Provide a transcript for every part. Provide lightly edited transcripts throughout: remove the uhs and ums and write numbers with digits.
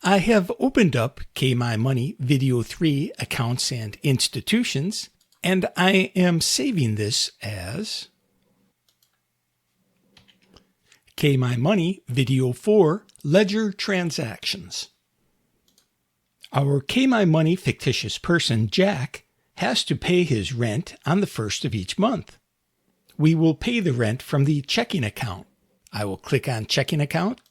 I have opened up KMyMoney Video 3 Accounts and Institutions, and I am saving this as KMyMoney Video 4 Ledger Transactions. Our KMyMoney fictitious person, Jack, has to pay his rent on the first of each month. We will pay the rent from the checking account. I will click on Checking Account,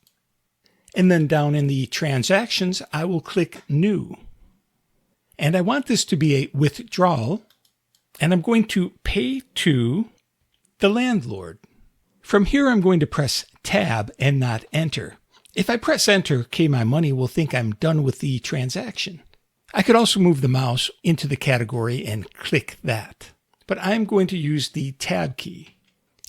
and then down in the Transactions, I will click New. And I want this to be a withdrawal, and I'm going to pay to the landlord. From here, I'm going to press Tab and not Enter. If I press Enter, KMyMoney will think I'm done with the transaction. I could also move the mouse into the category and click that. But I'm going to use the Tab key.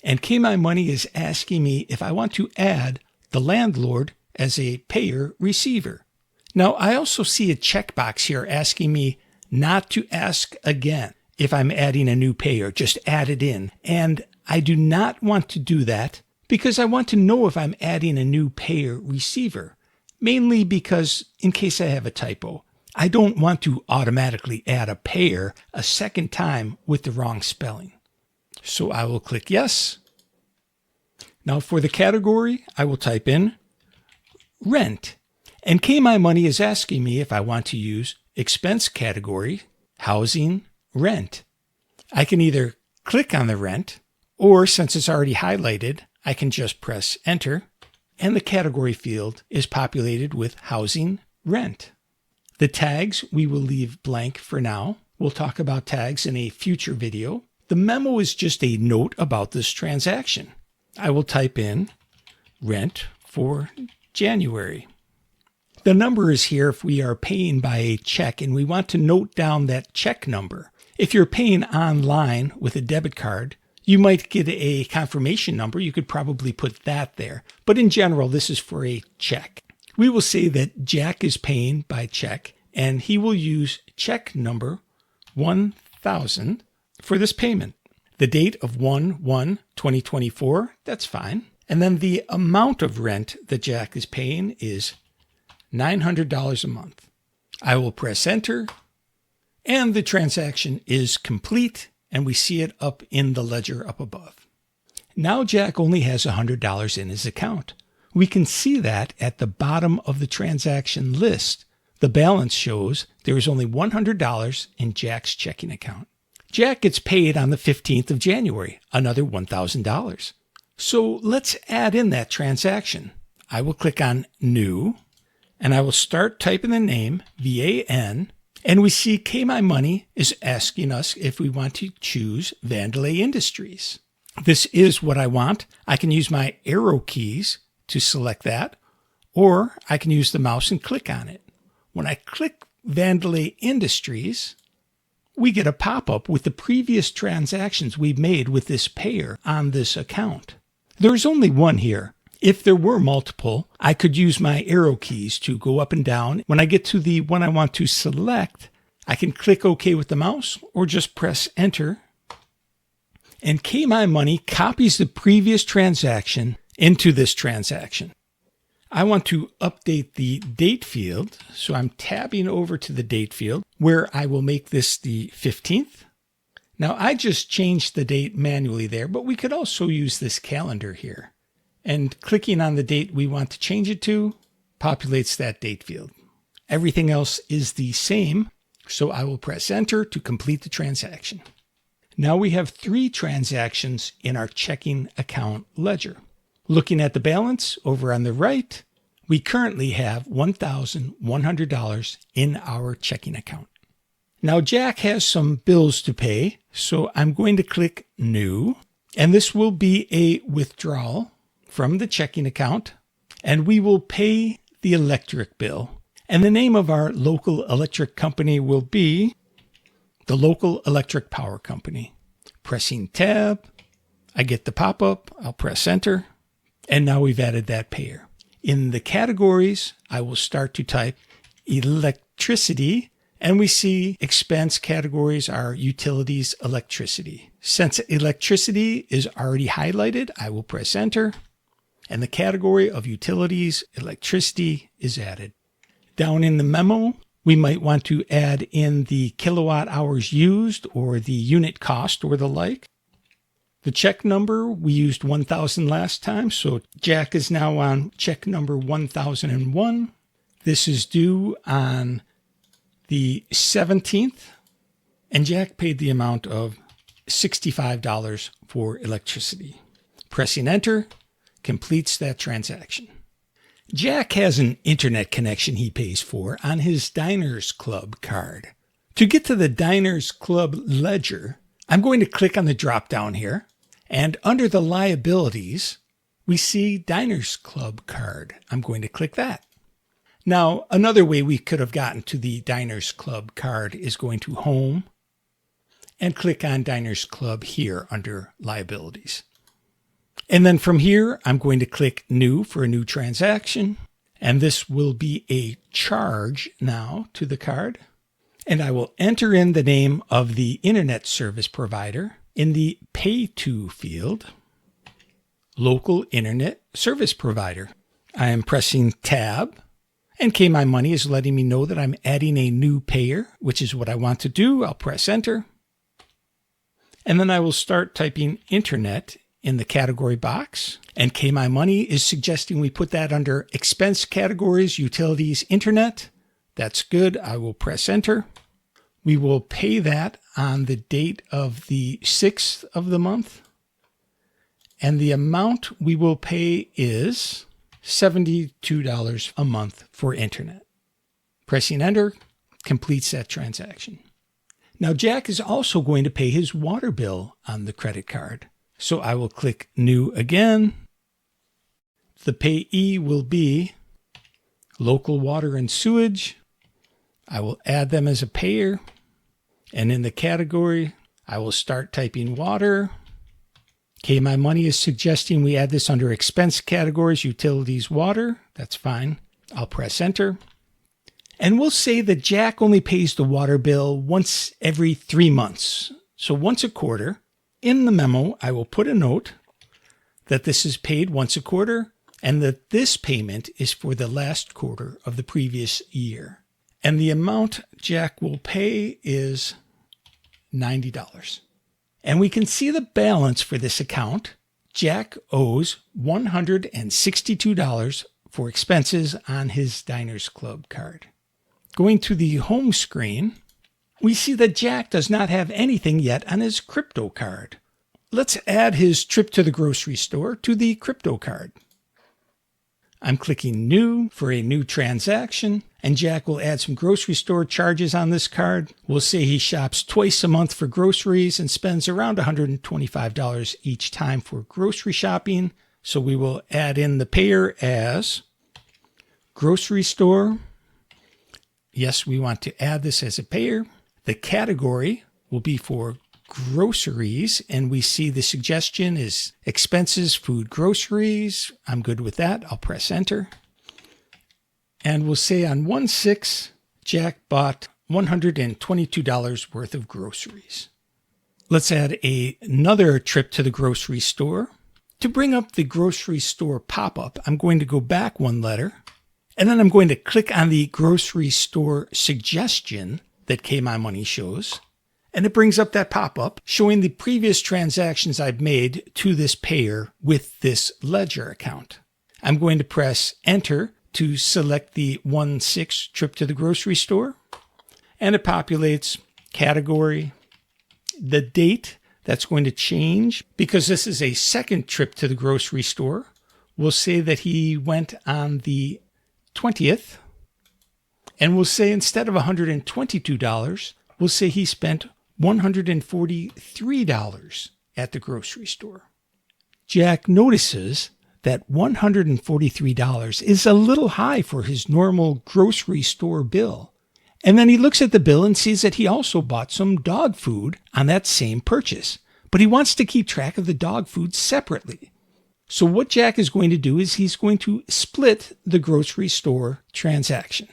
And KMyMoney is asking me if I want to add the landlord as a payer receiver. Now, I also see a checkbox here asking me not to ask again if I'm adding a new payer, just add it in. And I do not want to do that because I want to know if I'm adding a new payer receiver, mainly because in case I have a typo, I don't want to automatically add a payer a second time with the wrong spelling. So I will click Yes. Now for the category, I will type in Rent. And KMyMoney is asking me if I want to use expense category, housing, rent. I can either click on the rent, or since it's already highlighted, I can just press Enter, and the category field is populated with housing, rent. The tags we will leave blank for now. We'll talk about tags in a future video. The memo is just a note about this transaction. I will type in rent for January. The number is here if we are paying by a check and we want to note down that check number. If you're paying online with a debit card, you might get a confirmation number. You could probably put that there. But in general, this is for a check. We will say that Jack is paying by check and he will use check number 1000 for this payment. The date of 1/1/2024, that's fine. And then the amount of rent that Jack is paying is $900 a month. I will press Enter, and the transaction is complete, and we see it up in the ledger up above. Now Jack only has $100 in his account. We can see that at the bottom of the transaction list. The balance shows there is only $100 in Jack's checking account. Jack gets paid on the 15th of January, another $1,000. So let's add in that transaction. I will click on New, and I will start typing the name, VAN, and we see KMyMoney is asking us if we want to choose Vandalay Industries. This is what I want. I can use my arrow keys to select that, or I can use the mouse and click on it. When I click Vandalay Industries, we get a pop-up with the previous transactions we've made with this payer on this account. There's only one here. If there were multiple, I could use my arrow keys to go up and down. When I get to the one I want to select, I can click OK with the mouse or just press Enter. And KMyMoney copies the previous transaction into this transaction. I want to update the date field, so I'm tabbing over to the date field where I will make this the 15th. Now I just changed the date manually there, but we could also use this calendar here. And clicking on the date we want to change it to populates that date field. Everything else is the same, so I will press Enter to complete the transaction. Now we have 3 transactions in our checking account ledger. Looking at the balance over on the right, we currently have $1,100 in our checking account. Now Jack has some bills to pay, so I'm going to click New, and this will be a withdrawal from the checking account, and we will pay the electric bill. And the name of our local electric company will be the Local Electric Power Company. Pressing Tab, I get the pop-up, I'll press Enter, and now we've added that payer. In the categories, I will start to type electricity, and we see expense categories are utilities, electricity. Since electricity is already highlighted, I will press Enter, and the category of utilities, electricity is added. Down in the memo, we might want to add in the kilowatt hours used or the unit cost or the like. The check number, we used 1000 last time, so Jack is now on check number 1001. This is due on the 17th, and Jack paid the amount of $65 for electricity. Pressing enter completes that transaction. Jack has an internet connection he pays for on his Diners Club card. To get to the Diners Club ledger, I'm going to click on the drop down here, and under the liabilities, we see Diners Club card. I'm going to click that. Now, another way we could have gotten to the Diners Club card is going to Home and click on Diners Club here under liabilities. And then from here, I'm going to click New for a new transaction. And this will be a charge now to the card. And I will enter in the name of the internet service provider in the Pay To field, Local Internet Service Provider. I am pressing Tab, and KMyMoney is letting me know that I'm adding a new payer, which is what I want to do. I'll press Enter. And then I will start typing Internet in the category box. And KMyMoney is suggesting we put that under Expense Categories, Utilities, Internet. That's good. I will press Enter. We will pay that on the date of the 6th of the month. And the amount we will pay is $72 a month for internet. Pressing Enter completes that transaction. Now Jack is also going to pay his water bill on the credit card. So I will click New again. The payee will be Local Water and Sewage. I will add them as a payer. And in the category, I will start typing water. KMyMoney is suggesting we add this under Expense Categories, Utilities, Water. That's fine. I'll press Enter. And we'll say that Jack only pays the water bill once every 3 months. So once a quarter. In the memo, I will put a note that this is paid once a quarter and that this payment is for the last quarter of the previous year. And the amount Jack will pay is $90. And we can see the balance for this account. Jack owes $162 for expenses on his Diners Club card. Going to the home screen, we see that Jack does not have anything yet on his crypto card. Let's add his trip to the grocery store to the crypto card. I'm clicking New for a new transaction, and Jack will add some grocery store charges on this card. We'll say he shops twice a month for groceries and spends around $125 each time for grocery shopping. So we will add in the payer as grocery store. Yes, we want to add this as a payer. The category will be for groceries, and we see the suggestion is expenses, food, groceries. I'm good with that. I'll press Enter. And we'll say on 1/6, Jack bought $122 worth of groceries. Let's add another trip to the grocery store. To bring up the grocery store pop-up, I'm going to go back one letter, and then I'm going to click on the grocery store suggestion that KMyMoney shows. And it brings up that pop-up showing the previous transactions I've made to this payer with this ledger account. I'm going to press Enter to select the 1/6 trip to the grocery store. And it populates category, the date. That's going to change because this is a second trip to the grocery store. We'll say that he went on the 20th. And we'll say instead of $122, we'll say he spent $143 at the grocery store. Jack notices that $143 is a little high for his normal grocery store bill. And then he looks at the bill and sees that he also bought some dog food on that same purchase. But he wants to keep track of the dog food separately. So what Jack is going to do is he's going to split the grocery store transaction.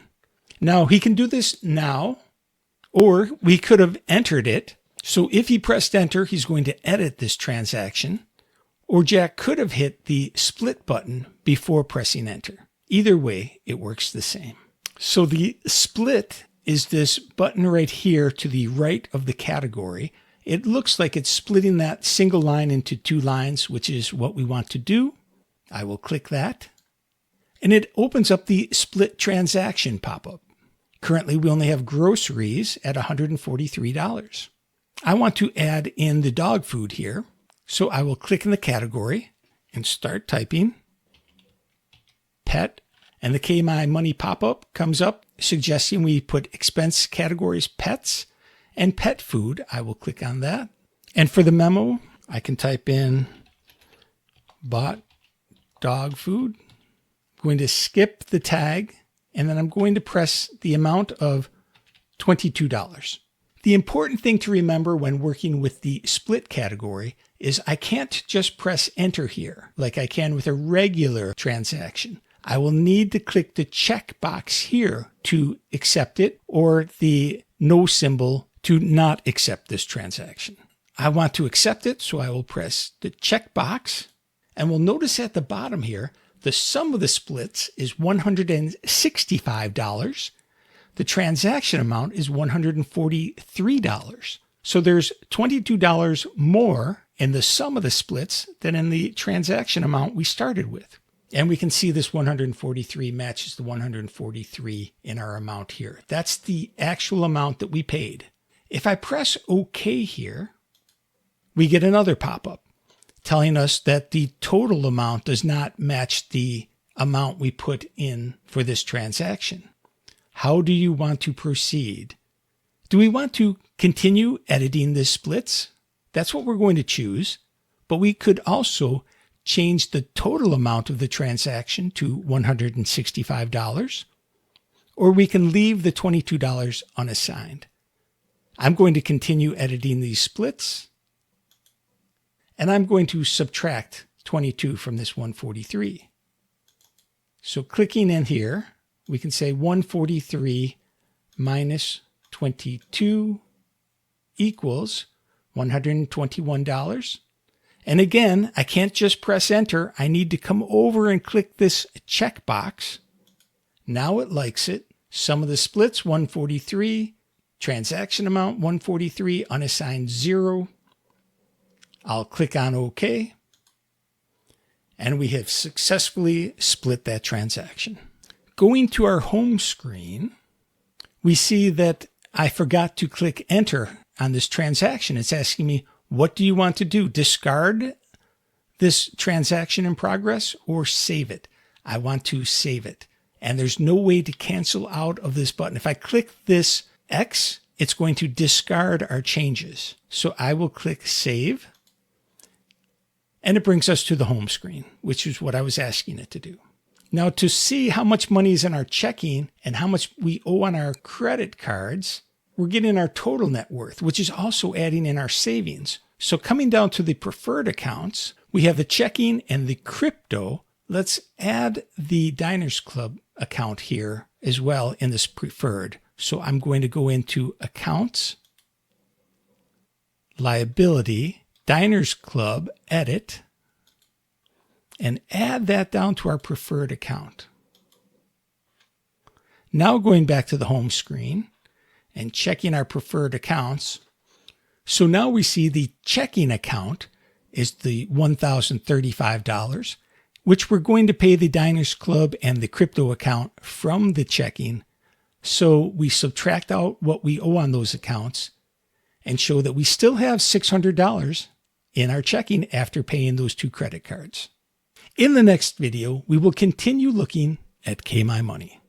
Now, he can do this now, or we could have entered it. So if he pressed Enter, he's going to edit this transaction. Or Jack could have hit the split button before pressing Enter. Either way, it works the same. So the split is this button right here to the right of the category. It looks like it's splitting that single line into two lines, which is what we want to do. I will click that. And it opens up the split transaction pop-up. Currently, we only have groceries at $143. I want to add in the dog food here. So I will click in the category and start typing pet. And the KMyMoney pop-up comes up suggesting we put expense categories pets and pet food. I will click on that. And for the memo, I can type in bought dog food. I'm going to skip the tag, and then I'm going to press the amount of $22. The important thing to remember when working with the split category is I can't just press enter here like I can with a regular transaction. I will need to click the check box here to accept it, or the no symbol to not accept this transaction. I want to accept it, so I will press the check box, and we'll notice at the bottom here, the sum of the splits is $165. The transaction amount is $143. So there's $22 more in the sum of the splits than in the transaction amount we started with. And we can see this 143 matches the 143 in our amount here. That's the actual amount that we paid. If I press OK here, we get another pop-up telling us that the total amount does not match the amount we put in for this transaction. How do you want to proceed? Do we want to continue editing the splits? That's what we're going to choose, but we could also change the total amount of the transaction to $165, or we can leave the $22 unassigned. I'm going to continue editing these splits, and I'm going to subtract 22 from this 143. So clicking in here, we can say 143 minus 22 equals $121. And again, I can't just press enter. I need to come over and click this checkbox. Now it likes it. Sum of the splits, 143. Transaction amount, 143. Unassigned, 0. I'll click on OK. And we have successfully split that transaction. Going to our home screen, we see that I forgot to click enter on this transaction. It's asking me, what do you want to do? Discard this transaction in progress or save it? I want to save it. And there's no way to cancel out of this button. If I click this X, it's going to discard our changes. So I will click save. And it brings us to the home screen, which is what I was asking it to do. Now, to see how much money is in our checking and how much we owe on our credit cards, we're getting our total net worth, which is also adding in our savings. So coming down to the preferred accounts, we have the checking and the crypto. Let's add the Diners Club account here as well in this preferred. So I'm going to go into Accounts, Liability, Diners Club, Edit, and add that down to our preferred account. Now going back to the home screen and checking our preferred accounts. So now we see the checking account is the $1,035, which we're going to pay the Diners Club and the crypto account from the checking. So we subtract out what we owe on those accounts and show that we still have $600 in our checking after paying those two credit cards. In the next video, we will continue looking at KMyMoney.